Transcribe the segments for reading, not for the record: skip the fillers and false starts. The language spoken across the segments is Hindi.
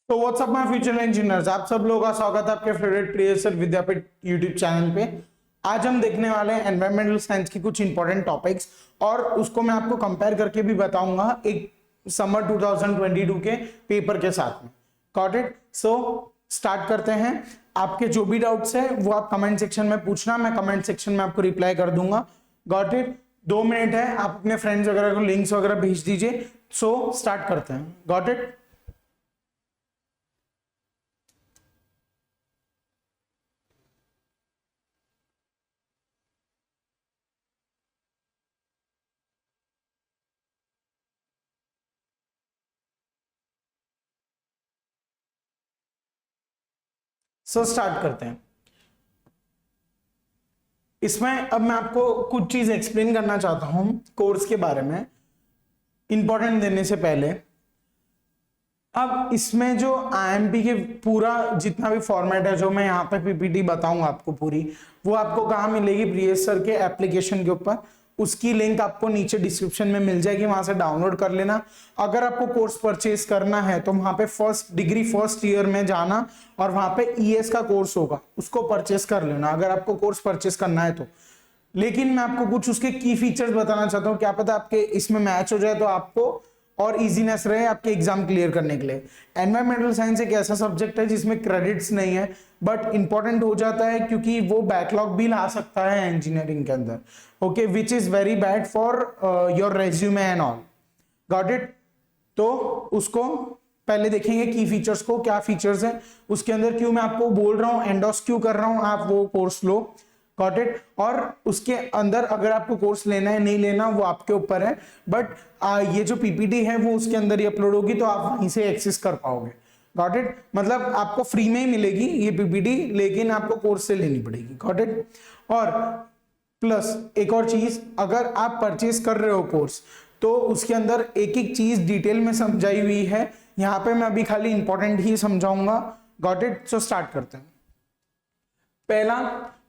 तो व्हाट्सअप माय फ्यूचर इंजीनियर्स, आप सब लोगों का स्वागत है आपके फेवरेट प्रियसर विद्यापीठ यूट्यूब चैनल पे। आज हम देखने वाले हैं एनवायरमेंटल साइंस की कुछ इंपॉर्टेंट टॉपिक्स और उसको मैं आपको कंपेयर करके भी बताऊंगा एक समर 2022 के पेपर के साथ में। Got it? सो स्टार्ट करते हैं। आपके जो भी डाउट्स है वो आप कमेंट सेक्शन में पूछना, मैं कमेंट सेक्शन में आपको रिप्लाई कर दूंगा। Got it? 2 मिनट है, आप अपने फ्रेंड्स वगैरह को लिंक्स वगैरह भेज दीजिए। सो स्टार्ट करते हैं। Got it? सो स्टार्ट करते हैं। इसमें अब मैं आपको कुछ चीज एक्सप्लेन करना चाहता हूं कोर्स के बारे में, इंपॉर्टेंट देने से पहले। अब इसमें जो आईएमपी के पूरा जितना भी फॉर्मेट है, जो मैं यहाँ पे पीपीटी बताऊंगा आपको पूरी, वो आपको कहाँ मिलेगी? प्रियस सर के एप्लीकेशन के ऊपर। उसकी लिंक आपको नीचे डिस्क्रिप्शन में मिल जाएगी, वहां से डाउनलोड कर लेना। अगर आपको कोर्स परचेज करना है तो वहां पे फर्स्ट ईयर में जाना और वहां पे ईएस का कोर्स होगा, उसको परचेस कर लेना अगर आपको कोर्स परचेस करना है तो। लेकिन मैं आपको कुछ उसके की फीचर्स बताना चाहता हूँ, क्या पता आपके इसमें मैच हो जाए तो आपको और इजीनेस रहे आपके एग्जाम क्लियर करने के लिए। एनवायरमेंटल साइंस एक ऐसा सब्जेक्ट है जिसमें क्रेडिट्स नहीं है, बट इंपॉर्टेंट हो जाता है क्योंकि वो बैकलॉग भी ला सकता है इंजीनियरिंग के अंदर। Okay, which is very bad for your resume and all. Got it? तो उसको पहले देखेंगे की फीचर्स को, क्या फीचर्स है उसके अंदर, क्यों मैं आपको बोल रहा हूँ, एंडोर्स क्यों कर रहा हूँ, आप वो कोर्स लो। Got it? और उसके अंदर अगर आपको कोर्स लेना है नहीं लेना वो आपके ऊपर है, बट ये जो पीपीटी है वो उसके अंदर ही अपलोड होगी तो आप वहीं से एक्सेस कर पाओगे। Got it? मतलब आपको फ्री में ही मिलेगी ये पीपीटी, लेकिन आपको कोर्स से लेनी पड़ेगी। Got it? और प्लस एक और चीज, अगर आप परचेज कर रहे हो कोर्स तो उसके अंदर एक एक चीज डिटेल में समझाई हुई है। यहां पे मैं अभी खाली इंपॉर्टेंट ही समझाऊंगा। Got it? सो स्टार्ट करते हैं। पहला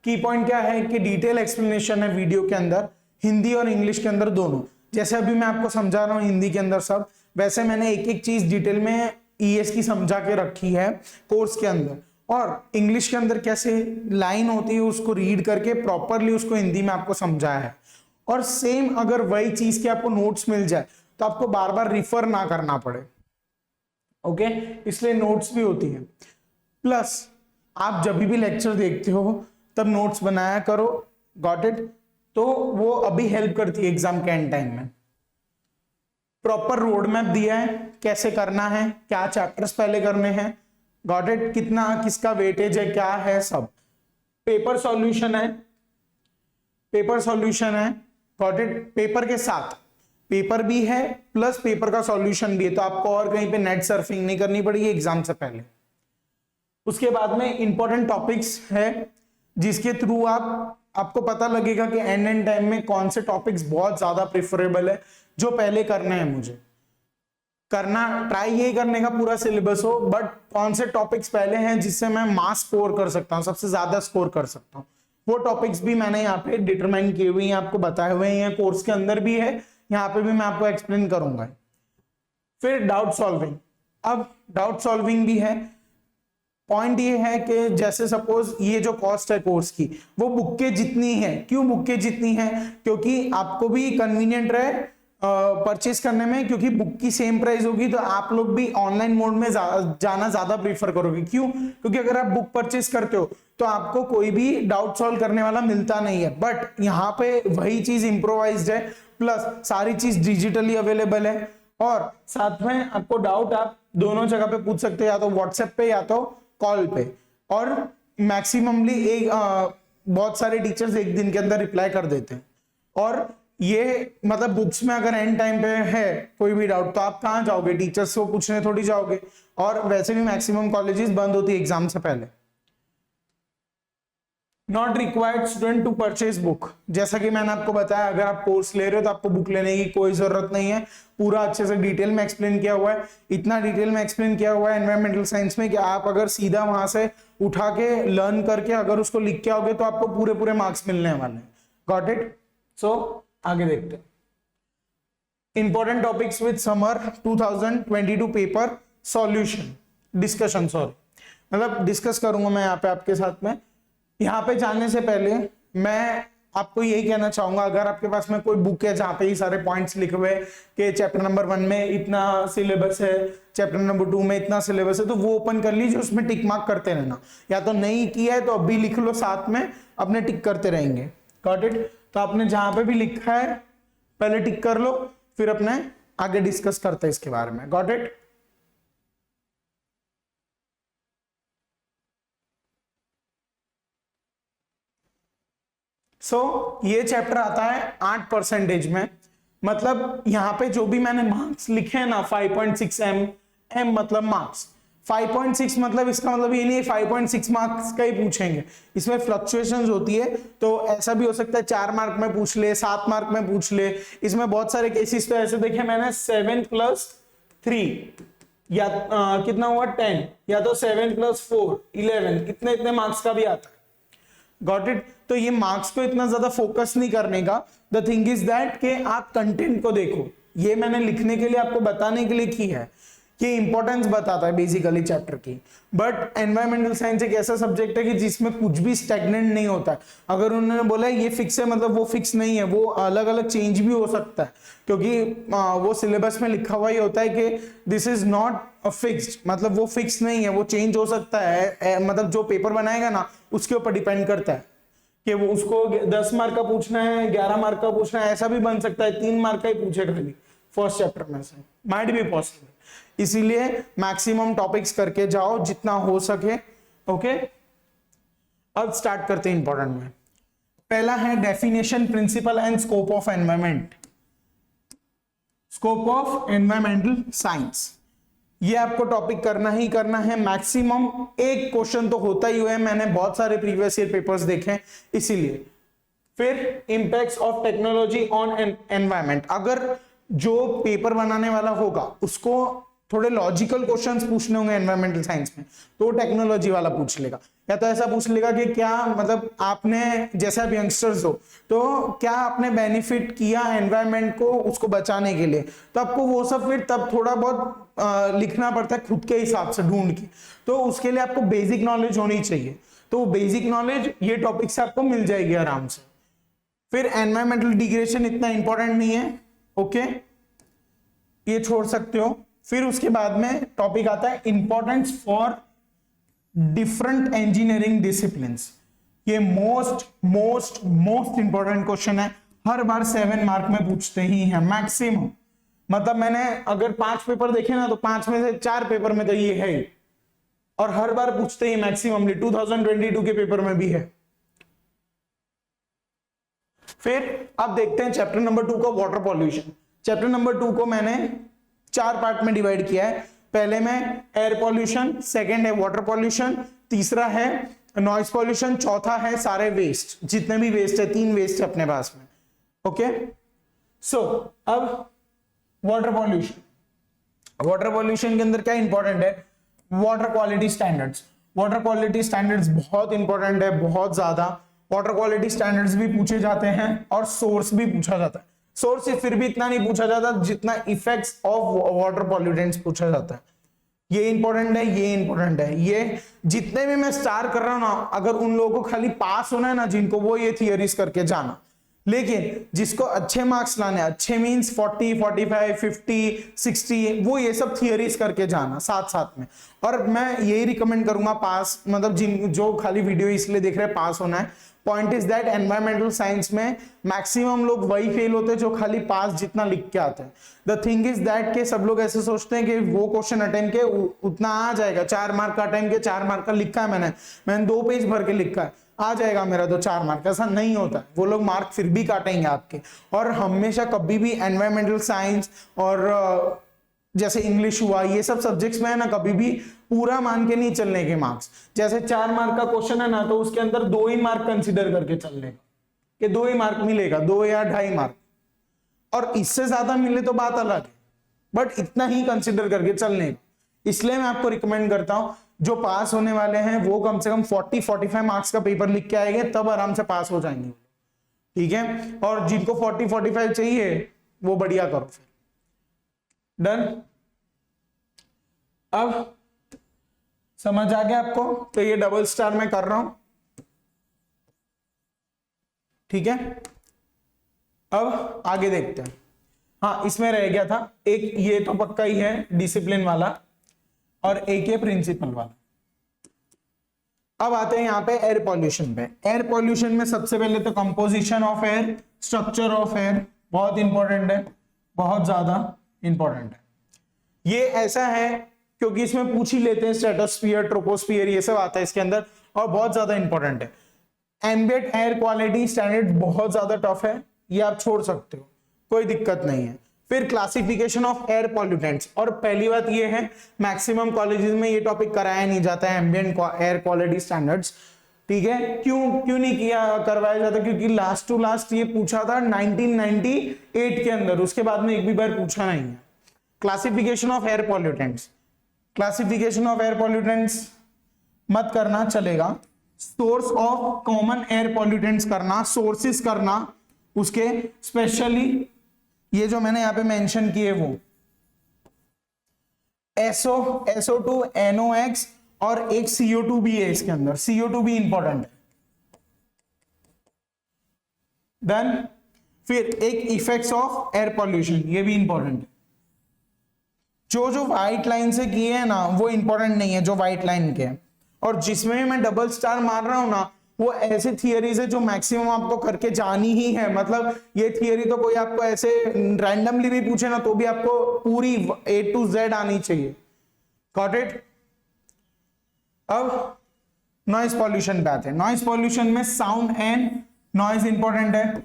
की पॉइंट क्या है कि डिटेल एक्सप्लेनेशन है वीडियो के अंदर, हिंदी और इंग्लिश के अंदर दोनों। जैसे अभी मैं आपको समझा रहा हूं हिंदी के अंदर सब, वैसे मैंने एक एक चीज डिटेल में ईएस की समझा के रखी है कोर्स के अंदर। और इंग्लिश के अंदर कैसे लाइन होती है उसको रीड करके प्रॉपरली उसको हिंदी में आपको समझाया है। और सेम अगर वही चीज के आपको नोट्स मिल जाए तो आपको बार बार रिफर ना करना पड़े। ओके, इसलिए नोट्स भी होती है। प्लस आप जब भी लेक्चर देखते हो तब नोट्स बनाया करो। Got it? तो वो अभी हेल्प करती है एग्जाम के एंड टाइम में। प्रॉपर रोड मैप दिया है, कैसे करना है, क्या चैप्टर्स पहले करने हैं। Got it? कितना किसका वेटेज है, क्या है सब। पेपर सॉल्यूशन है, पेपर सॉल्यूशन है। Got it? पेपर के साथ पेपर भी है प्लस पेपर का सॉल्यूशन भी है, तो आपको और कहीं पे नेट सर्फिंग नहीं करनी पड़ेगी एग्जाम से पहले। उसके बाद में इंपॉर्टेंट टॉपिक्स है जिसके थ्रू आपको पता लगेगा कि एंड टाइम में कौन से टॉपिक्स बहुत ज्यादा प्रेफरेबल है, जो पहले करने हैं मुझे करना। ट्राई यही करने का पूरा सिलेबस हो, बट कौन से टॉपिक्स पहले हैं जिससे मैं मास स्कोर कर सकता हूं, सबसे ज्यादा स्कोर कर सकता हूं, वो टॉपिक्स भी मैंने यहाँ पे डिटरमाइन किए हुए हैं, आपको बताए हुए हैं, कोर्स के अंदर भी है, यहाँ पे भी मैं आपको एक्सप्लेन करूंगा। फिर डाउट सॉल्विंग। अब डाउट सॉल्विंग भी है। पॉइंट ये है कि जैसे सपोज ये जो कॉस्ट है कोर्स की वो बुक के जितनी है। क्यों बुक के जितनी है? क्योंकि आपको भी कन्वीनियंट रहे परचेस करने में, क्योंकि बुक की सेम प्राइस होगी तो आप लोग भी ऑनलाइन मोड में जाना ज्यादा प्रीफर करोगे। क्यों? क्योंकि अगर आप बुक परचेस करते हो तो आपको कोई भी डाउट सॉल्व करने वाला मिलता नहीं है, बट यहाँ पे वही चीज इंप्रोवाइज्ड है, प्लस सारी चीज डिजिटली अवेलेबल है। और साथ में आपको डाउट आप दोनों जगह पे पूछ सकते हो, या तो व्हाट्सएप पे या तो कॉल पे। और मैक्सिममली एक बहुत सारे टीचर्स एक दिन के अंदर रिप्लाई कर देते हैं। और ये मतलब बुक्स में अगर एंड टाइम पे है कोई भी डाउट तो आप कहाँ जाओगे? टीचर्स को पूछने थोड़ी जाओगे। और वैसे भी मैक्सिमम कॉलेजेस बंद होती है एग्जाम से पहले। Not required student to purchase book. जैसा कि मैंने आपको बताया, अगर आप कोर्स ले रहे हो तो आपको बुक लेने की कोई जरूरत नहीं है। पूरा अच्छे से डिटेल में एक्सप्लेन किया हुआ है। इतना डिटेल में एक्सप्लेन किया हुआ है एनवायरमेंटल साइंस में कि आप अगर सीधा वहां से उठा के लर्न करके अगर उसको लिख के आओगे तो आपको पूरे पूरे मार्क्स मिलने वाले हैं। Got it? सो आगे देखते हैं। Important topics with summer 2022 paper solution. Discussion, sorry, मतलब डिस्कस करूंगा मैं यहाँ पे आपके साथ में। यहाँ पे जाने से पहले मैं आपको यही कहना चाहूंगा, अगर आपके पास में कोई बुक है जहाँ पे ये सारे पॉइंट्स लिखे हुए कि चैप्टर नंबर 1 में इतना सिलेबस है, चैप्टर नंबर 2 में इतना सिलेबस है, तो वो ओपन कर लीजिए, उसमें टिक मार्क करते रहना, या तो नहीं किया है तो अभी लिख लो, साथ में अपने टिक करते रहेंगे। Got it? तो आपने जहां पे भी लिखा है पहले टिक कर लो, फिर अपने आगे डिस्कस करते हैं इसके बारे में। Got it? ये चैप्टर आता है 8% में, मतलब यहाँ पे जो भी मैंने मार्क्स लिखे हैं ना 5.6 M मतलब मार्क्स, 5.6 मतलब इसका मतलब ये नहीं 5.6 मार्क्स का ही पूछेंगे, इसमें फ्लक्चुएशंस होती है, तो ऐसा भी हो सकता है 4 मार्क में पूछ ले, 7 मार्क में पूछ ले। इसमें बहुत सारे केसेस तो ऐसे देखे मैंने 7+3 या कितना हुआ 10, या तो 7+4 11, इतने मार्क्स का भी आता है। Got it? तो ये मार्क्स को इतना ज्यादा फोकस नहीं करने का। द थिंग इज दैट कि आप कंटेंट को देखो, ये मैंने लिखने के लिए आपको बताने के लिए की है कि इंपॉर्टेंस बताता है बेसिकली चैप्टर की। बट एनवायरमेंटल साइंस एक ऐसा सब्जेक्ट है कि जिसमें कुछ भी स्टैग्नेंट नहीं होता है। अगर उन्होंने बोला ये फिक्स है मतलब वो फिक्स नहीं है, वो अलग अलग चेंज भी हो सकता है, क्योंकि वो सिलेबस में लिखा हुआ ही होता है कि दिस इज नॉट फिक्स्ड, मतलब वो फिक्स नहीं है, वो चेंज हो सकता है। मतलब जो पेपर बनाएगा ना उसके ऊपर डिपेंड करता है कि वो उसको 10 मार्क का पूछना है, 11 मार्क का पूछना है, ऐसा भी बन सकता है 3 मार्क का ही पूछे खाली फर्स्ट चैप्टर में से, माइट बी पॉसिबल। इसीलिए मैक्सिमम टॉपिक्स करके जाओ जितना हो सके। ओके, अब स्टार्ट करते हैं इंपॉर्टेंट में। पहला है definition, principle and scope of environment, scope of environmental science. ये आपको टॉपिक करना ही करना है, मैक्सिमम एक क्वेश्चन तो होता ही हुआ है, मैंने बहुत सारे प्रीवियस ईयर पेपर्स देखे हैं इसीलिए। फिर impacts of technology on environment, अगर जो पेपर बनाने वाला होगा उसको थोड़े लॉजिकल क्वेश्चंस पूछने होंगे एनवायरमेंटल साइंस में, तो टेक्नोलॉजी वाला पूछ लेगा, या तो ऐसा पूछ लेगा कि क्या मतलब आपने, जैसे आप यंगस्टर्स हो तो क्या आपने बेनिफिट किया एनवायरमेंट को उसको बचाने के लिए, तो आपको वो सब फिर तब थोड़ा बहुत लिखना पड़ता है खुद के हिसाब से ढूंढ के, तो उसके लिए आपको बेसिक नॉलेज होनी चाहिए, तो बेसिक नॉलेज ये टॉपिक से आपको मिल जाएगी आराम से। फिर एनवायरमेंटल डिग्रेडेशन इतना इंपॉर्टेंट नहीं है, ओके, ये छोड़ सकते हो। फिर उसके बाद में टॉपिक आता है importance for different engineering disciplines. ये मोस्ट इंपॉर्टेंट क्वेश्चन है, हर बार 7 मार्क में पूछते ही हैं मैक्सिमम, मतलब मैंने अगर 5 पेपर देखे ना तो 5 में से 4 पेपर में तो ये है ही, और हर बार पूछते ही मैक्सिममली 2022 के पेपर में भी है। फिर अब देखते हैं चैप्टर नंबर 2 का वाटर पॉल्यूशन। चैप्टर नंबर 2 को मैंने 4 पार्ट में डिवाइड किया है। पहले में एयर पॉल्यूशन, सेकंड है वाटर पॉल्यूशन, तीसरा है नॉइज पॉल्यूशन, चौथा है सारे वेस्ट, जितने भी वेस्ट है, 3 वेस्ट है अपने पास में। ओके, सो अब वाटर पॉल्यूशन। वाटर पॉल्यूशन के अंदर क्या इंपॉर्टेंट है, water quality standards. Water quality standards बहुत इंपॉर्टेंट है, बहुत ज्यादा। वाटर क्वालिटी स्टैंडर्ड्स भी पूछे जाते हैं और सोर्स भी पूछा जाता है। सोर्स से फिर भी इतना नहीं पूछा जाता जितना इफेक्ट्स ऑफ वाटर पॉल्यूटेंट्स पूछा जाता है। ये इंपॉर्टेंट है, ये इंपॉर्टेंट है। ये जितने भी मैं स्टार कर रहा हूं ना, अगर उन लोगों को खाली पास होना है ना जिनको, वो ये थियरीज करके जाना, लेकिन जिसको अच्छे मार्क्स लाने, अच्छे मींस 40, 45, 50, 60, वो ये सब थियरीज करके जाना साथ साथ में। और मैं यही रिकमेंड करूंगा पास, मतलब जिन जो खाली वीडियो इसलिए देख रहे हैं पास होना है। Point is that environmental science में मैक्सिमम लोग वही फेल होते हैं जो खाली पास जितना लिख के आते हैं। द थिंग इज दैट के सब लोग ऐसे सोचते हैं कि वो क्वेश्चन अटेम्प्ट के उतना आ जाएगा, 4 मार्क का अटेम्प्ट के 4 मार्क का लिखा है मैंने 2 पेज भर के लिखा है, आ जाएगा मेरा तो 4 मार्क। ऐसा नहीं होता, वो लोग मार्क फिर भी काटेंगे आपके। और हमेशा कभी भी एनवायरमेंटल साइंस और जैसे इंग्लिश हुआ, ये सब सब्जेक्ट्स में है ना, कभी भी पूरा मान के नहीं चलने के मार्क्स। जैसे 4 मार्क का क्वेश्चन है ना, तो उसके अंदर 2 ही मार्क कंसीडर करके चलने का, कि 2 ही मार्क मिलेगा, 2 या 2.5 मार्क, और इससे ज्यादा मिले तो बात अलग है, बट इतना ही कंसीडर करके चलने का। इसलिए मैं आपको रिकमेंड करता हूं, जो पास होने वाले हैं वो कम से कम 40-45 मार्क्स का पेपर लिख के आएंगे, तब आराम से पास हो जाएंगे, ठीक है। और जिनको 40-45 चाहिए वो बढ़िया करो फिर। डन। अब समझ आ गया आपको? तो ये डबल स्टार मैं कर रहा हूं, ठीक है। अब आगे देखते हैं। हाँ, इसमें रह गया था एक, ये तो पक्का ही है डिसिप्लिन वाला, और एक ये प्रिंसिपल वाला। अब आते हैं यहाँ पे एयर पॉल्यूशन पे। एयर पॉल्यूशन में सबसे पहले तो composition of air, structure of air बहुत इंपॉर्टेंट है, बहुत ज्यादा इंपॉर्टेंट है। ये ऐसा है क्योंकि इसमें पूछ ही लेते हैं, स्ट्रेटोस्फीयर, ट्रोपोस्फीयर, ये सब आता है इसके अंदर, और बहुत ज्यादा इंपॉर्टेंट है। एम्बिएंट एयर क्वालिटी स्टैंडर्ड बहुत ज्यादा टफ है, ये आप छोड़ सकते हो, कोई दिक्कत नहीं है। फिर क्लासिफिकेशन ऑफ एयर पॉल्यूटेंट्स, और पहली बात ये है मैक्सिमम कॉलेजेस में ये टॉपिक कराया नहीं जाता है, एम्बिएंट एयर क्वालिटी स्टैंडर्ड्स, ठीक है। क्यों नहीं किया करवाया जाता? क्योंकि लास्ट टू लास्ट ये पूछा था 1998 के अंदर, उसके बाद में एक भी बार पूछा नहीं है। Classification of air pollutants, classification of air pollutants मत करना, चलेगा। Source of common air pollutants करना, सोर्सेस करना उसके, स्पेशली ये जो मैंने यहां पे मेंशन किए वो SO2, NOx और एक CO2 भी है इसके अंदर, CO2 भी इंपॉर्टेंट है। देन फिर एक इफेक्ट्स ऑफ एयर पॉल्यूशन, ये भी इंपॉर्टेंट है। जो व्हाइट लाइन से किए हैं ना वो इंपॉर्टेंट नहीं है, जो व्हाइट लाइन के, और जिसमें मैं डबल स्टार मार रहा हूं ना वो ऐसे थियरीज है जो मैक्सिमम आपको करके जानी ही है। मतलब ये थियरी तो कोई आपको ऐसे रैंडमली भी पूछे ना तो भी आपको पूरी A to Z आनी चाहिए। Got it? अब नॉइज पॉल्यूशन पे आते हैं। नॉइज पॉल्यूशन में साउंड एंड नॉइज इंपॉर्टेंट है,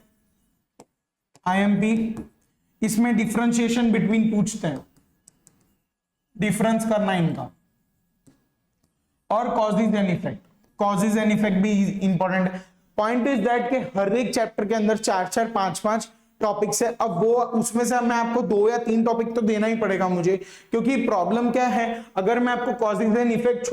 IMP। इसमें डिफरेंशिएशन बिटवीन पूछते हैं, डिफरेंस करना इनका, और causes and effect. Causes and effect भी इंपॉर्टेंट है। पॉइंट इज दैट के हर एक चैप्टर के अंदर 4-4, 5-5 टॉपिक्स है। अब वो उसमें से मैं आपको 2 या 3 टॉपिक तो देना ही पड़ेगा मुझे, क्योंकि प्रॉब्लम क्या है, अगर मैं आपको कॉजेज एंड इफेक्ट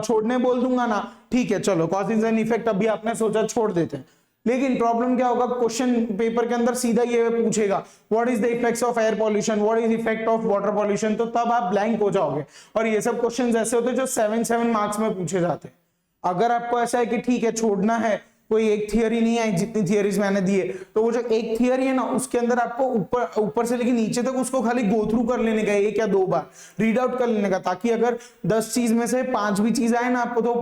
छोड़ने बोल दूंगा ना, ठीक है चलो कॉजेज एंड इफेक्ट अभी आपने सोचा छोड़ देते हैं, लेकिन प्रॉब्लम क्या होगा, क्वेश्चन पेपर के अंदर सीधा ये पूछेगा what is the effects of air pollution, what is effect of water pollution, तो तब आप ब्लैंक हो जाओगे। और ये सब क्वेश्चंस ऐसे होते हैं जो 7 मार्क्स में पूछे जाते हैं। अगर आपको ऐसा है कि ठीक है छोड़ना है, कोई एक थियरी नहीं है, जितनी थियरीज मैंने दी है, तो वो जो एक थियरी है ना उसके अंदर आपको ऊपर से लेके नीचे तक उसको खाली गो थ्रू कर लेने का, एक या 2 बार रीड आउट कर लेने का, ताकि अगर 10 चीज में से 5 भी चीज आए ना आपको तो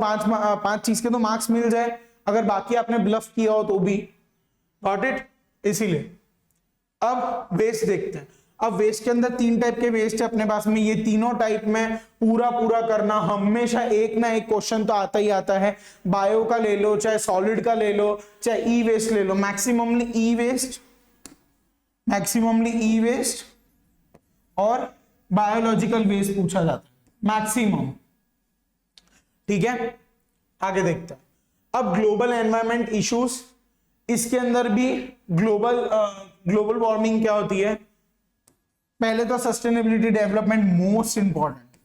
5 चीज के तो मार्क्स मिल जाए, अगर बाकी आपने ब्लफ किया हो तो भी। Got it? इसीलिए अब वेस्ट देखते हैं। अब वेस्ट के अंदर 3 टाइप के वेस्ट है अपने पास में, ये तीनों टाइप में पूरा करना हमेशा एक ना एक क्वेश्चन तो आता ही आता है। बायो का ले लो, चाहे सॉलिड का ले लो, चाहे ई वेस्ट ले लो, मैक्सिममली ई वेस्ट और बायोलॉजिकल वेस्ट पूछा जाता है मैक्सिमम, ठीक है। आगे देखते हैं। अब ग्लोबल एनवायरमेंट इश्यूज, इसके अंदर भी ग्लोबल वार्मिंग क्या होती है। पहले तो सस्टेनेबिलिटी डेवलपमेंट मोस्ट इंपॉर्टेंट,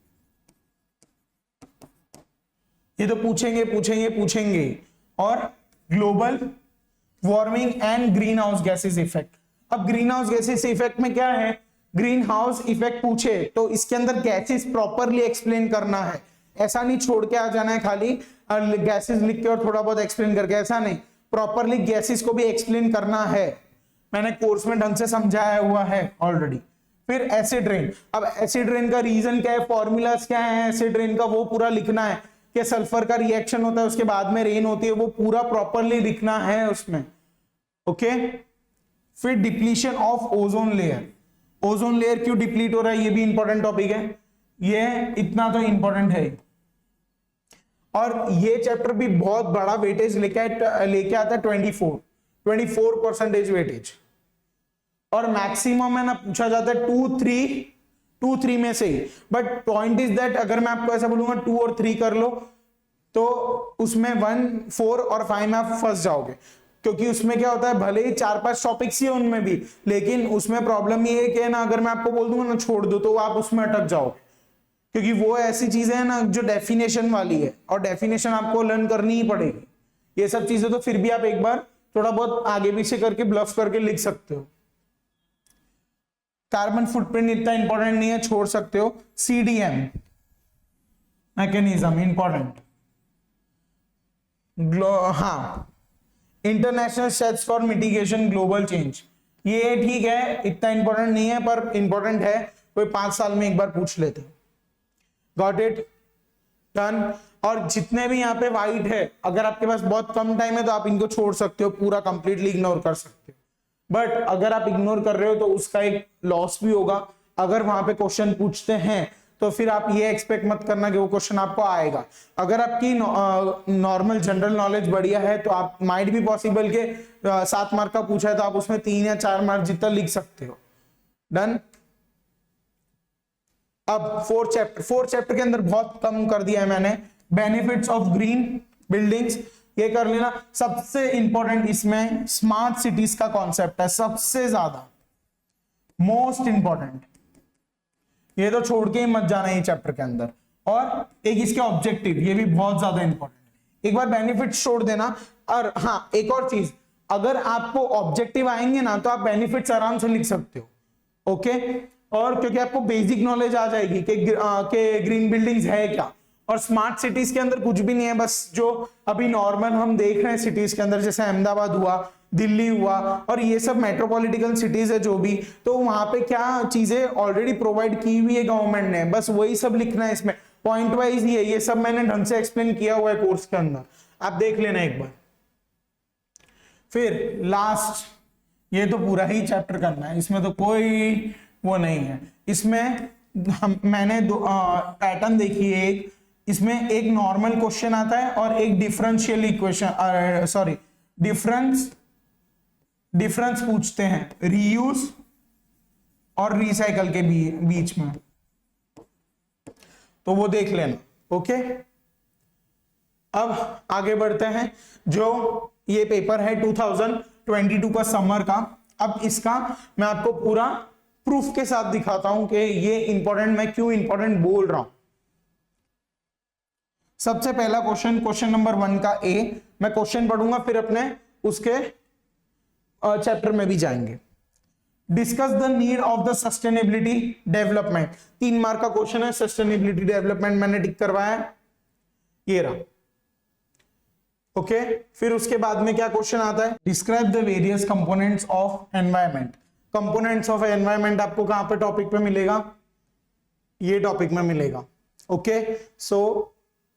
ये तो पूछेंगे। और global warming and green house gases effect. अब ग्रीन हाउस गैसेस इफेक्ट में क्या है, ग्रीन हाउस इफेक्ट पूछे तो इसके अंदर गैसेस प्रॉपरली एक्सप्लेन करना है, ऐसा नहीं छोड़ के आ जाना है खाली गैसेस लिख के और थोड़ा बहुत एक्सप्लेन करके, ऐसा नहीं, प्रॉपरली गैसेस को भी एक्सप्लेन करना है। मैंने कोर्स में ढंग से समझाया हुआ है ऑलरेडी। फिर एसिड रेन। अब एसिड रेन का रीजन क्या है, फॉर्मूलाज क्या है एसिड रेन का, वो पूरा लिखना है कि सल्फर का रिएक्शन होता है उसके बाद में रेन होती है, वो पूरा प्रॉपरली लिखना है उसमें। ओके। फिर depletion of ozone layer. Ozone layer क्यों डिप्लीट हो रहा है, ये भी इंपॉर्टेंट टॉपिक है, ये इतना तो इंपॉर्टेंट है। और ये चैप्टर भी बहुत बड़ा वेटेज लेके आता है, 24% वेटेज, और मैक्सिमम है ना पूछा जाता है 2-3 में से ही। बट पॉइंट इज दैट अगर मैं आपको ऐसा बोलूंगा 2 और 3 कर लो तो उसमें 1, 4 और 5 में आप फंस जाओगे, क्योंकि उसमें क्या होता है भले ही 4-5 टॉपिक्स ही उनमें भी, लेकिन उसमें प्रॉब्लम ये है कि ना अगर मैं आपको बोल दूंगा ना छोड़ दो तो आप उसमें अटक जाओगे, क्योंकि वो ऐसी चीजें हैं ना जो डेफिनेशन वाली है और डेफिनेशन आपको लर्न करनी ही पड़ेगी। ये सब चीजें तो फिर भी आप एक बार थोड़ा बहुत आगे पीछे करके ब्लफ करके लिख सकते हो। कार्बन फुटप्रिंट इतना इंपॉर्टेंट नहीं है, छोड़ सकते हो। CDM मैकेनिज्म इंपॉर्टेंट, हाँ, international steps for mitigation global change, ये ठीक है, इतना इंपॉर्टेंट नहीं है पर इंपॉर्टेंट है, कोई 5 साल में एक बार पूछ लेते। Got it, done. और जितने भी यहाँ पे वाइट है, अगर आपके पास बहुत कम टाइम है तो आप इनको छोड़ सकते हो, पूरा कंप्लीटली इग्नोर कर सकते हो, बट अगर आप इग्नोर कर रहे हो तो उसका एक लॉस भी होगा। अगर वहां पे क्वेश्चन पूछते हैं तो फिर आप ये एक्सपेक्ट मत करना कि वो क्वेश्चन आपको आएगा। अगर आपकी नॉर्मल जनरल नॉलेज बढ़िया है तो आप माइट भी पॉसिबल के 7 मार्क का पूछा है तो आप उसमें 3 या 4 मार्क जितना लिख सकते हो। डन। अब 4th चैप्टर के अंदर बहुत कम कर दिया है मैंने, बेनिफिट्स ऑफ ग्रीन बिल्डिंग्स, ये कर लेना। सबसे इंपॉर्टेंट इसमें स्मार्ट सिटीज का कॉन्सेप्ट है, सबसे ज्यादा मोस्ट इंपॉर्टेंट, ये तो छोड़ के ही मत जाना ये चैप्टर के अंदर। और एक इसके ऑब्जेक्टिव, ये भी बहुत ज्यादा इंपॉर्टेंट है, एक बार बेनिफिट्स छोड़ देना। और हाँ, एक और चीज, अगर आपको ऑब्जेक्टिव आएंगे ना तो आप बेनिफिट्स आराम से लिख सकते हो, ओके। और क्योंकि आपको बेसिक नॉलेज आ जाएगी कि ग्रीन बिल्डिंग्स है क्या, और स्मार्ट सिटीज के अंदर कुछ भी नहीं है, बस जो अभी नॉर्मल हम देख रहे हैं सिटीज के अंदर, जैसे अहमदाबाद हुआ, दिल्ली हुआ, और ये सब मेट्रोपॉलिटिकल सिटीज है जो भी, तो वहां पे क्या चीजें ऑलरेडी प्रोवाइड की हुई है गवर्नमेंट ने, बस वही सब लिखना है इसमें, पॉइंट वाइज ही है, ये सब मैंने ढंग से एक्सप्लेन किया हुआ है कोर्स के अंदर, आप देख लेना एक बार। फिर लास्ट, ये तो पूरा ही चैप्टर करना है, इसमें तो कोई वो नहीं है। इसमें मैंने दो पैटर्न देखी है, एक इसमें एक नॉर्मल क्वेश्चन आता है और एक डिफरेंशियल इक्वेशन, सॉरी डिफरेंस पूछते हैं रीयूज और रिसाइकल के बीच में, तो वो देख लेना, ओके। अब आगे बढ़ते हैं, जो ये पेपर है 2022 का समर का, अब इसका मैं आपको पूरा प्रूफ के साथ दिखाता हूं कि ये इंपॉर्टेंट, मैं क्यों इंपॉर्टेंट बोल रहा हूं। सबसे पहला क्वेश्चन नंबर 1 का ए, मैं क्वेश्चन पढ़ूंगा फिर अपने उसके चैप्टर में भी जाएंगे। Discuss the need of the sustainability development, 3 mark का क्वेश्चन है, सस्टेनेबिलिटी डेवलपमेंट मैंने टिक करवाया है, ये रहा, ओके। फिर उसके बाद में क्या क्वेश्चन आता है, describe the various components of environment. Components of environment आपको कहां पे टॉपिक पे मिलेगा, ये टॉपिक में मिलेगा, ओके। सो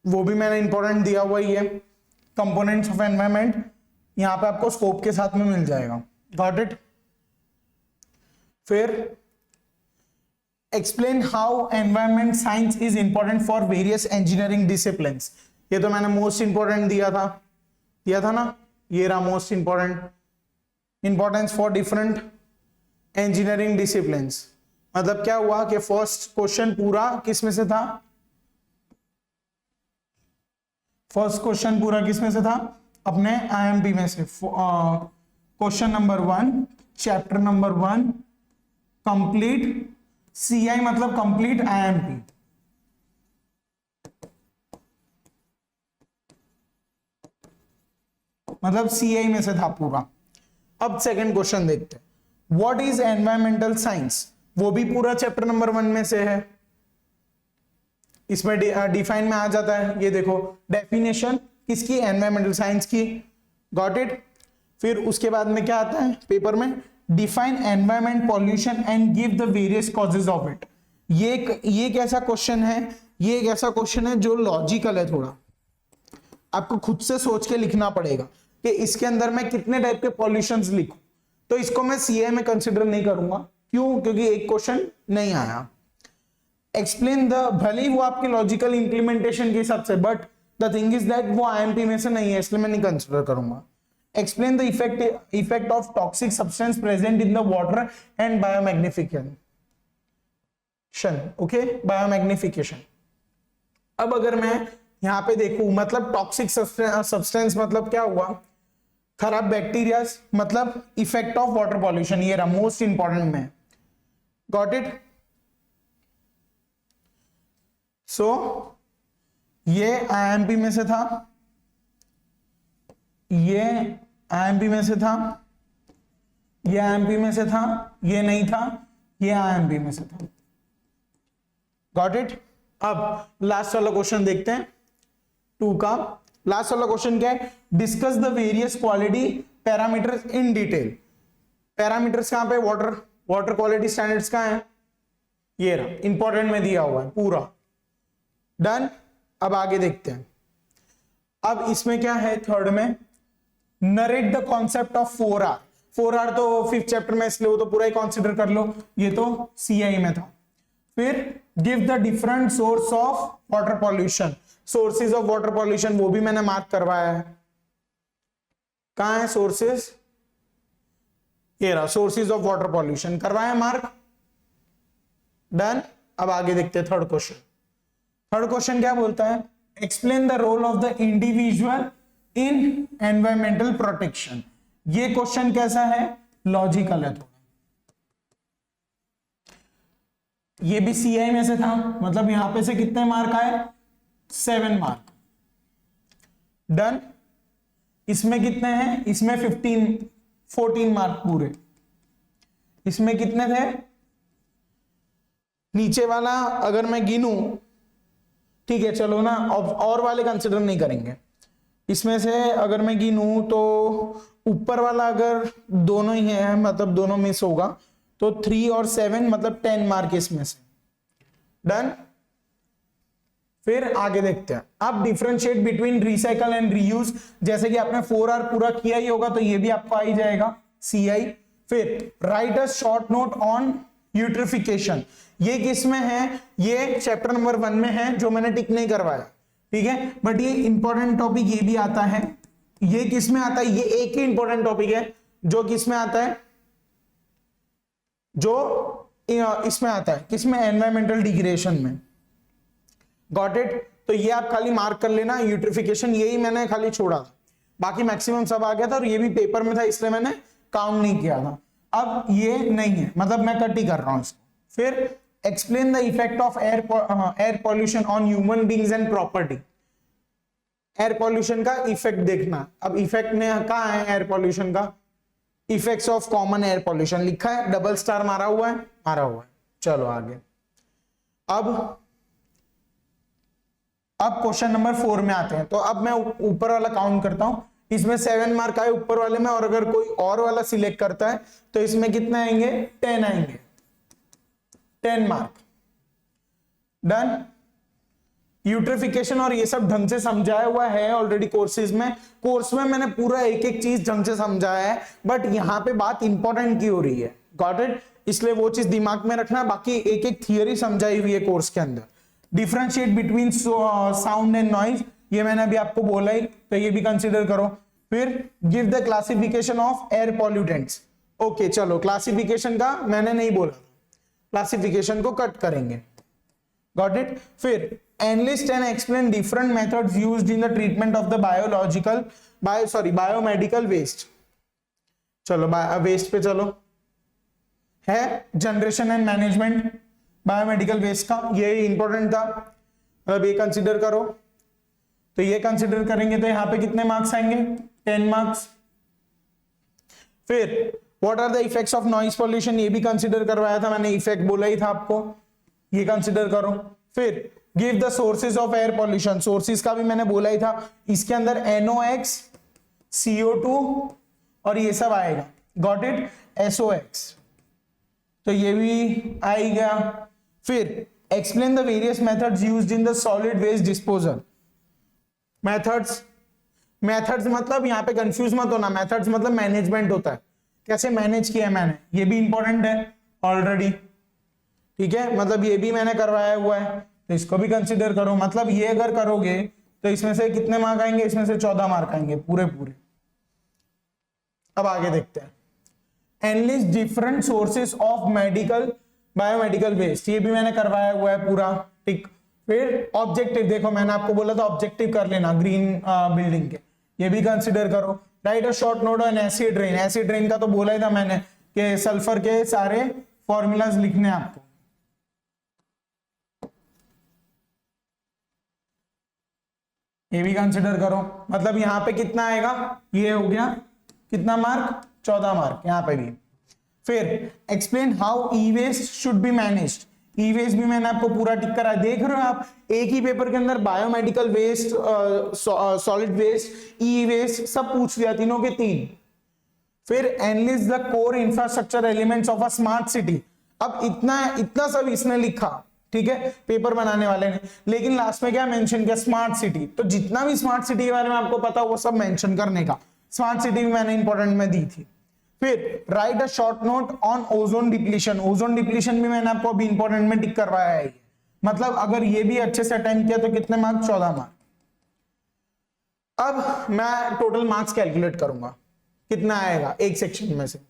वो भी मैंने इंपॉर्टेंट दिया हुआ ही है, कंपोनेंट्स ऑफ एनवायरमेंट यहां पे आपको स्कोप के साथ में मिल जाएगा, गॉट इट। फिर explain how environment science is important for various engineering disciplines, ये तो मैंने मोस्ट इंपॉर्टेंट दिया था ना, ये रहा most important, importance for different engineering disciplines. मतलब क्या हुआ कि फर्स्ट क्वेश्चन पूरा किस में से था, फर्स्ट क्वेश्चन पूरा किस में से था, अपने आईएमपी में से। Question number 1, chapter number 1, complete CI मतलब कंप्लीट आईएमपी, मतलब सीआई में से था पूरा। अब सेकंड क्वेश्चन देखते हैं, व्हाट इज एनवायरमेंटल साइंस, वो भी पूरा चैप्टर नंबर 1 में से है, इसमें डिफाइन में आ जाता है, ये देखो डेफिनेशन किसकी, एनवायरमेंटल साइंस की, गॉट इट। फिर उसके बाद में क्या आता है पेपर में, define environment pollution and give the various causes of it. ये कैसा क्वेश्चन है, ये एक ऐसा क्वेश्चन है जो लॉजिकल है, थोड़ा आपको खुद से सोच के लिखना पड़ेगा कि इसके अंदर मैं कितने टाइप के पॉल्यूशंस लिखूं, तो इसको मैं सीए में कंसिडर नहीं करूंगा, क्यों, क्योंकि एक क्वेश्चन नहीं आया। एक्सप्लेन द, भले ही वो आपके लॉजिकल इंप्लीमेंटेशन के हिसाब से, but the thing is that वो आईएमपी में से नहीं है, इसलिए मैं नहीं कंसिडर करूंगा। Explain the effect of toxic substance present in the water and biomagnification, okay, biomagnification. अब अगर मैं यहां पे देखूं, मतलब टॉक्सिक सब्सटेंस मतलब क्या हुआ, खराब बैक्टीरिया, मतलब इफेक्ट ऑफ वाटर पॉल्यूशन, ये रहा मोस्ट इंपॉर्टेंट में, गॉट इट। सो ये आईएमपी में से था, ये आईएमपी में से था, ये आईएमपी में से था, ये नहीं था, ये आईएमपी में से था, गॉट इट। अब लास्ट वाला क्वेश्चन देखते हैं 2 का। लास्ट वाला क्वेश्चन क्या है, discuss the various quality parameters in detail. Parameters कहां पे, वाटर क्वालिटी स्टैंडर्ड्स कहां है, ये रहा, इंपॉर्टेंट में दिया हुआ है पूरा। डन। अब आगे देखते हैं। अब इसमें क्या है, थर्ड में narrate the concept of 4R। 4R तो 5th चैप्टर में, इसलिए वो तो पूरा ही कंसीडर कर लो, ये तो CI में था। फिर give the different source of water pollution, sources of water pollution, वो भी मैंने मार्क करवाया है। कहां है सोर्सेज, ये रहा, सोर्सेज ऑफ वाटर पॉल्यूशन करवाया मार्क। डन। अब आगे देखते हैं थर्ड क्वेश्चन। थर्ड क्वेश्चन क्या बोलता है, explain the role of the individual in environmental protection. ये क्वेश्चन कैसा है, लॉजिकल है थोड़ा। ये भी CI में से था, मतलब यहां पे से कितने मार्क आए, 7 मार्क। डन। इसमें कितने हैं, इसमें 14 मार्क पूरे। इसमें कितने थे, नीचे वाला अगर मैं गिनूं, ठीक है चलो ना, और वाले कंसिडर नहीं करेंगे। इसमें से अगर मैं गिनूं तो ऊपर वाला अगर दोनों ही है, मतलब दोनों मिस होगा, तो 3 और 7 मतलब 10 मार्क इसमें से। डन। फिर आगे देखते हैं। अब differentiate between recycle and reuse, जैसे कि आपने 4R पूरा किया ही होगा तो ये भी आपको आ ही जाएगा, CI। फिर right a short note on eutrophication, ये किस में है, ये चैप्टर नंबर 1 में है, जो मैंने टिक नहीं करवाया, ठीक है, बट ये इंपॉर्टेंट टॉपिक ये भी आता है। ये किस में आता है, ये एक ही इंपॉर्टेंट टॉपिक है जो किस में आता है, जो इसमें आता है, किसमें, एनवायरमेंटल डिग्रेडेशन में। Got it. तो ये आप खाली मार्क कर लेना, यूट्रिफिकेशन यही मैंने खाली छोड़ा था, बाकी मैक्सिमम सब आ गया था, और ये भी पेपर में था इसलिए मैंने काउंट नहीं किया था। अब ये नहीं है, मतलब मैं कट ही कर रहा हूं इसको। फिर explain the effect of air pollution on human beings and property. Air pollution का इफेक्ट देखना। अब इफेक्ट में कहां है एयर पॉल्यूशन का, effects of common air pollution लिखा है, डबल स्टार मारा हुआ है। चलो आगे। अब क्वेश्चन नंबर 4 में आते हैं। तो अब मैं ऊपर वाला काउंट करता हूं, इसमें 7 मार्क आए ऊपर वाले में, और अगर कोई और वाला सिलेक्ट करता है तो इसमें कितने आएंगे, 10 आएंगे, 10 मार्क। डन। यूट्रिफिकेशन और ये सब ढंग से समझाया हुआ है ऑलरेडी कोर्सेज में। कोर्स में मैंने पूरा एक एक चीज ढंग से समझाया है, बट यहां पे बात इंपॉर्टेंट की हो रही है। Got it. इसलिए वो चीज दिमाग में रखना, बाकी एक एक थियरी समझाई हुई है कोर्स के अंदर। Differentiate between sound and noise, ये मैंने अभी आपको बोला ही, तो ये भी कंसीडर करो। फिर give the classification of air pollutants. Okay चलो, क्लासिफिकेशन का मैंने नहीं बोला, क्लासिफिकेशन को कट करेंगे। Got it. फिर enlist and explain different methods used in the treatment of the biomedical waste. चलो वेस्ट पे चलो, है generation and management biomedical waste का, ये इंपॉर्टेंट था, मतलब ये कंसीडर करो। तो ये कंसीडर करेंगे तो यहां पे कितने मार्क्स आएंगे, 10 मार्क्स। फिर what are the effects of noise pollution, ये भी कंसीडर करवाया था मैंने, इफेक्ट बोला ही था आपको, ये कंसीडर करो। फिर give the sources of air pollution, sources का भी मैंने बोला ही था, इसके अंदर NOx, CO2 और ये सब आएगा। Got it. SOx, तो ये भी आएगा। फिर explain the various methods used in the solid waste disposal. Methods मतलब यहां पे कंफ्यूज मत होना, मेथड्स मतलब मैनेजमेंट होता है, कैसे मैनेज किया मैंने, ये भी इंपॉर्टेंट है ऑलरेडी, ठीक है, मतलब ये भी मैंने करवाया हुआ है, तो इसको भी कंसीडर करो। मतलब ये अगर करोगे तो इसमें से कितने मार्क आएंगे, इसमें से 14 मार्क आएंगे पूरे। अब आगे देखते हैं। Enlist different sources of biomedical waste, ये भी मैंने करवाया हुआ है पूरा, ठीक। फिर ऑब्जेक्टिव, देखो मैंने आपको बोला था ऑब्जेक्टिव कर लेना ग्रीन बिल्डिंग के, ये भी कंसीडर करो। Right a short note on acid rain, acid rain का तो बोला ही था मैंने कि सल्फर के सारे फॉर्मूलाज लिखने आपको। ये भी कंसीडर करो, मतलब यहां पे कितना आएगा, ये हो गया कितना मार्क, 14 मार्क यहां पे भी। फिर explain how e waste should be managed, e waste भी मैंने आपको पूरा टिक करा, देख रहे हो आप, एक ही पेपर के अंदर biomedical waste, solid waste, E waste सब पूछ लिया, तीनों के तीन। फिर analyse the core infrastructure elements of a smart city. अब इतना इतना सब इसने लिखा, ठीक है, पेपर बनाने वाले ने, लेकिन लास्ट में क्या मेंशन किया, स्मार्ट सिटी। तो जितना भी स्मार्ट सिटी के बारे में आपको पता वो सब मेंशन करने का, स्मार्ट सिटी भी मैंने इंपॉर्टेंट में दी थी। फिर right a short note on ozone depletion. Ozone depletion भी मैंने आपको अभी इंपॉर्टेंट में टिक करवाया है, मतलब अगर ये भी अच्छे से अटेम्प्ट किया तो कितने मार्क्स, 14 मार्क्स। अब मैं टोटल मार्क्स कैलकुलेट करूंगा, कितना आएगा एक सेक्शन में से।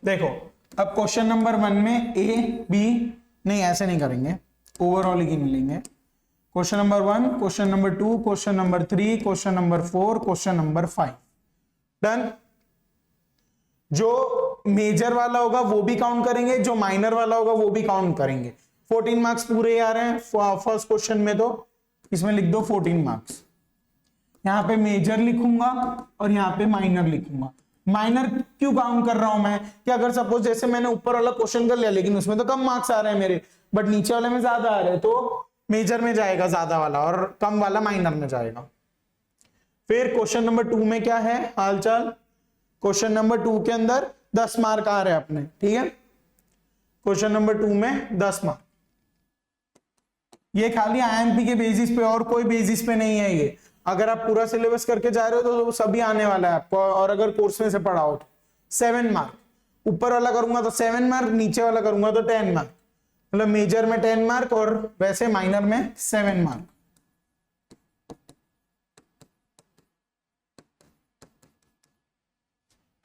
देखो अब क्वेश्चन नंबर 1 में ए बी, नहीं ऐसे नहीं करेंगे, ओवरऑल ही मिलेंगे। Question number 1, question number 2, question number 3, question number 4, question number 5। Done. जो मेजर वाला होगा वो भी काउंट करेंगे, जो माइनर वाला होगा वो भी काउंट करेंगे। 14 मार्क्स पूरे आ रहे हैं फर्स्ट क्वेश्चन में, तो इसमें लिख दो 14 मार्क्स। यहां पे मेजर लिखूंगा और यहां पे माइनर लिखूंगा। माइनर क्यों काउंट कर रहा हूं मैं, कि अगर सपोज जैसे मैंने ऊपर वाला क्वेश्चन कर लिया लेकिन उसमें तो कम मार्क्स आ रहे हैं मेरे, बट नीचे वाले में ज्यादा आ रहे हैं, तो मेजर में जाएगा ज्यादा वाला और कम वाला माइनर में जाएगा। फिर क्वेश्चन नंबर 2 में क्या है हालचाल, क्वेश्चन नंबर 2 के अंदर 10 मार्क आ रहे हैं अपने, ठीक है, क्वेश्चन नंबर 2 में 10 मार्क। ये खाली आईएमपी के बेसिस पे और कोई बेसिस पे नहीं है ये, अगर आप पूरा सिलेबस करके जा रहे हो तो सभी आने वाला है आपको, और अगर कोर्स में से पढ़ाओ तो 7 मार्क, ऊपर वाला करूंगा तो 7 मार्क, नीचे वाला करूंगा तो 10 मार्क, मतलब मेजर में 10 मार्क और वैसे माइनर में 7 मार्क।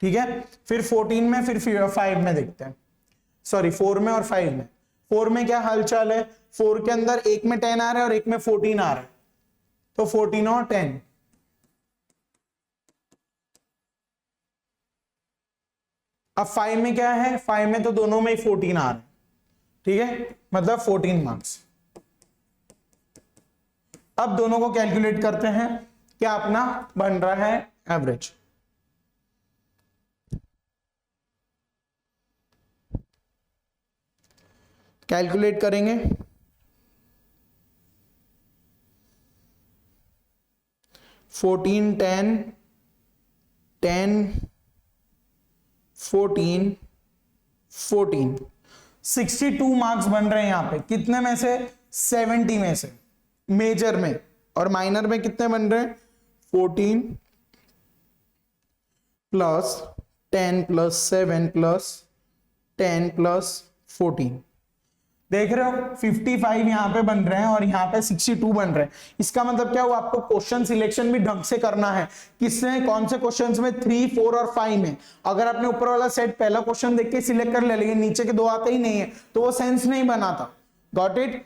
ठीक है, फिर 14 में, फिर 5 में देखते हैं, सॉरी 4 में और 5 में। 4 में क्या हालचाल है, 4 के अंदर एक में 10 आ रहा है और एक में 14 आ रहा है, तो 14 और 10। अब 5 में क्या है, 5 में तो दोनों में ही 14 आ रहे हैं, ठीक है, मतलब 14 मार्क्स। अब दोनों को कैलकुलेट करते हैं, क्या अपना बन रहा है एवरेज। कैलकुलेट करेंगे, 14 10 10 14 14 62 मार्क्स बन रहे हैं यहां पे, कितने में से, 70 में से, मेजर में। और माइनर में कितने बन रहे हैं, 14 प्लस 10 प्लस 7 प्लस 10 प्लस 14, देख रहे हो 55 यहां पे बन रहे हैं और यहां पे 62 बन रहे हैं। इसका मतलब क्या हुआ, आपको क्वेश्चन सिलेक्शन भी ढंग से करना है, किसने, कौन से क्वेश्चंस में, 3 4 और 5 में। अगर आपने ऊपर वाला सेट पहला क्वेश्चन देख के सिलेक्ट कर लिया लेकिन नीचे के दो आते ही नहीं है तो वो सेंस नहीं बनाता। Got it.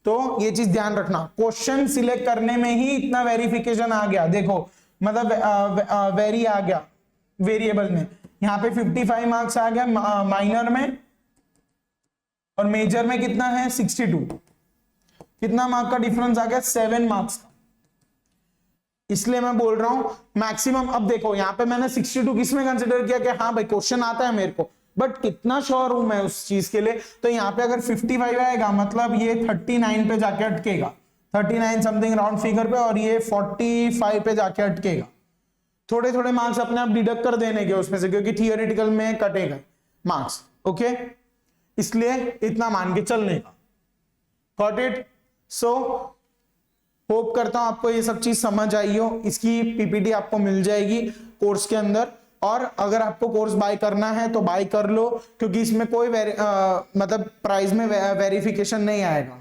तो ये चीज ध्यान रखना, क्वेश्चन सिलेक्ट करने में ही इतना वेरिफिकेशन आ गया, देखो मतलब वेरी आ गया वेरिएबल में। यहाँ पे 55 मार्क्स आ गया माइनर में, और मेजर में कितना है 62, कितना मार्क का डिफरेंस आ गया, 7 मार्क्स का। इसलिए मैं बोल रहा हूं मैक्सिमम। अब देखो यहाँ पे मैंने 62 किसमें कंसिडर किया कि हाँ भाई क्वेश्चन आता है मेरे को, बट कितना श्योर हूं मैं उस चीज के लिए। तो यहाँ पे अगर 55 आएगा मतलब ये 39 पे जाके अटकेगा, 39 समथिंग राउंड फिगर पे, और ये 45 पे जाके अटकेगा। थोड़े थोड़े मार्क्स अपने आप डिडक्ट कर देने के उसमें से, क्योंकि थियोरेटिकल में कटेगा मार्क्स, ओके, इसलिए इतना मान के चलने का। Got it. सो होप करता हूं आपको ये सब चीज समझ आई हो। इसकी पीपीटी आपको मिल जाएगी कोर्स के अंदर, और अगर आपको कोर्स बाय करना है तो बाय कर लो, क्योंकि इसमें कोई मतलब प्राइस में वेरिफिकेशन नहीं आएगा,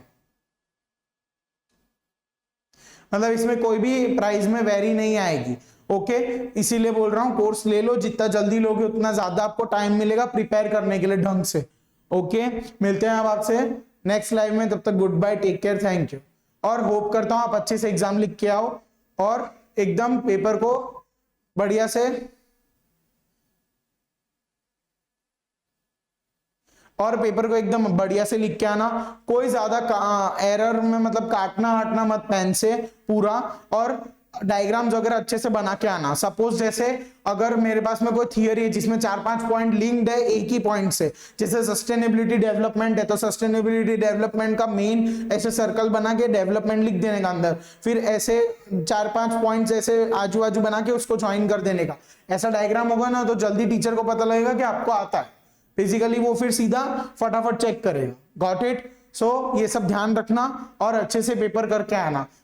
मतलब इसमें कोई भी प्राइस में वेरी नहीं आएगी, ओके। इसीलिए बोल रहा हूं कोर्स ले लो, जितना जल्दी लोगे उतना ज्यादा आपको टाइम मिलेगा प्रिपेयर करने के लिए ढंग से, ओके। मिलते हैं अब आपसे नेक्स्ट लाइव में, तब तक good bye, take care, thank you. और होप करता हूं आप अच्छे से एग्जाम लिख के आओ और एकदम पेपर को बढ़िया से, और पेपर को एकदम बढ़िया से लिख के आना, कोई ज्यादा एरर में मतलब काटना वाटना मत पेन से पूरा, और डायग्राम्स वगैरह अच्छे से बना के आना। सपोज जैसे अगर मेरे पास में कोई थियरी है जिसमें 4-5 पॉइंट लिंक्ड है एक ही पॉइंट से, जैसे सस्टेनेबिलिटी डेवलपमेंट है तो सस्टेनेबिलिटी डेवलपमेंट का मेन ऐसे सर्कल बना के डेवलपमेंट लिख देने का अंदर, फिर ऐसे 4-5 पॉइंट्स ऐसे आजू बाजू बना के उसको ज्वाइन कर देने का। ऐसा डायग्राम होगा ना तो जल्दी टीचर को पता लगेगा कि आपको आता है, फिजिकली वो फिर सीधा फटाफट चेक करेगा। Got it? सो ये सब ध्यान रखना और अच्छे से पेपर करके आना।